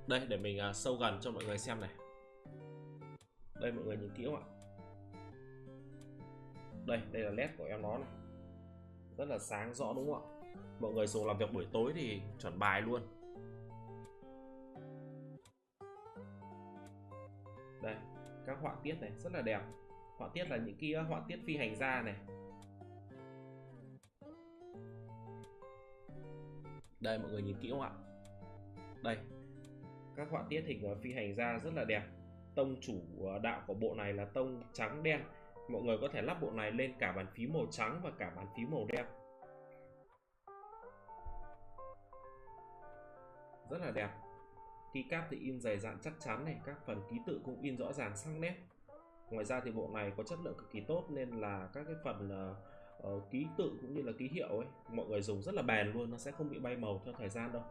Đây để mình sâu gần cho mọi người xem này. Đây mọi người nhìn kỹ không ạ? Đây là led của em nó này, rất là sáng rõ đúng không ạ? Mọi người dùng làm việc buổi tối thì chuẩn bài luôn. Đây, các họa tiết này rất là đẹp. Họa tiết là những cái họa tiết phi hành gia này. Đây mọi người nhìn kỹ không ạ? Đây, các họa tiết hình phi hành gia rất là đẹp. Tông chủ đạo của bộ này là tông trắng đen. Mọi người có thể lắp bộ này lên cả bàn phím màu trắng và cả bàn phím màu đen. Rất là đẹp. Keycap thì in dày dặn chắc chắn này, các phần ký tự cũng in rõ ràng sắc nét. Ngoài ra thì bộ này có chất lượng cực kỳ tốt nên là các cái phần ký tự cũng như là ký hiệu ấy mọi người dùng rất là bền luôn, nó sẽ không bị bay màu theo thời gian đâu.